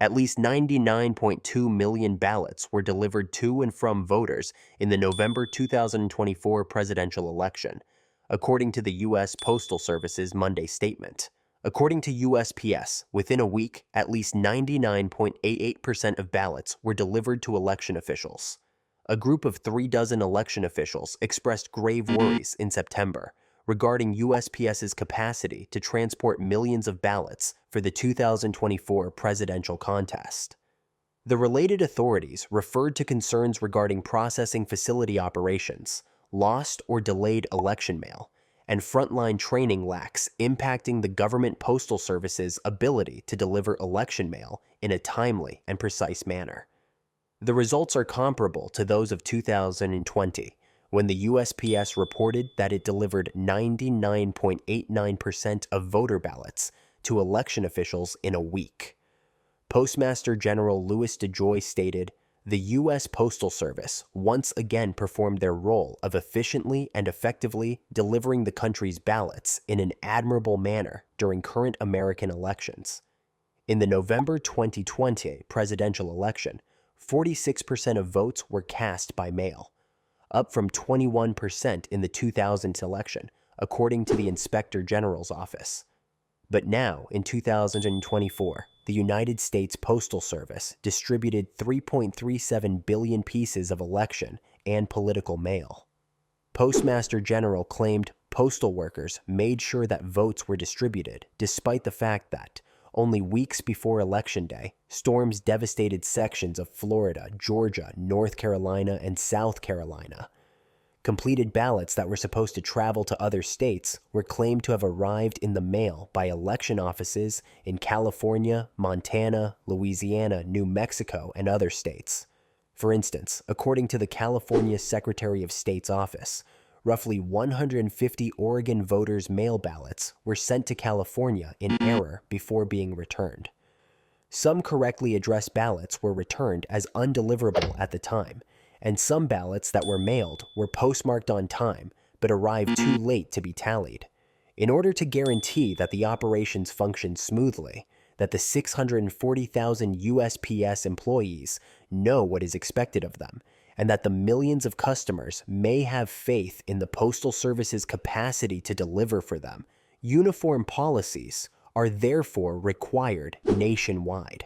At least 99.2 million ballots were delivered to and from voters in the November 2024 presidential election, according to the U.S. Postal Service's Monday statement. According to USPS, within a week, at least 99.88% of ballots were delivered to election officials. A group of 36 election officials expressed grave worries in September regarding USPS's capacity to transport millions of ballots for the 2024 presidential contest. The related authorities referred to concerns regarding processing facility operations, lost or delayed election mail, and frontline training lacks impacting the government postal service's ability to deliver election mail in a timely and precise manner. The results are comparable to those of 2020, when the USPS reported that it delivered 99.89% of voter ballots to election officials in a week. Postmaster General Louis DeJoy stated, "The U.S. Postal Service once again performed their role of efficiently and effectively delivering the country's ballots in an admirable manner during current American elections. In the November 2020 presidential election, 46% of votes were cast by mail, up from 21% in the 2000 election, according to the Inspector General's office. But now, in 2024, the United States Postal Service distributed 3.37 billion pieces of election and political mail." Postmaster General claimed postal workers made sure that votes were distributed despite the fact that, only weeks before Election Day, storms devastated sections of Florida, Georgia, North Carolina, and South Carolina. Completed ballots that were supposed to travel to other states were claimed to have arrived in the mail by election offices in California, Montana, Louisiana, New Mexico, and other states. For instance, according to the California Secretary of State's office, roughly 150 Oregon voters' mail ballots were sent to California in error before being returned. Some correctly addressed ballots were returned as undeliverable at the time, and some ballots that were mailed were postmarked on time but arrived too late to be tallied. In order to guarantee that the operations functioned smoothly, that the 640,000 USPS employees know what is expected of them, and that the millions of customers may have faith in the Postal Service's capacity to deliver for them, uniform policies are therefore required nationwide.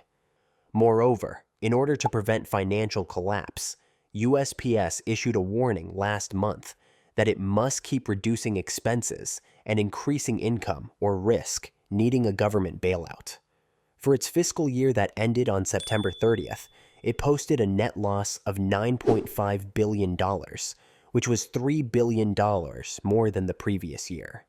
Moreover, in order to prevent financial collapse, USPS issued a warning last month that it must keep reducing expenses and increasing income or risk needing a government bailout. For its fiscal year that ended on September 30th, it posted a net loss of $9.5 billion, which was $3 billion more than the previous year.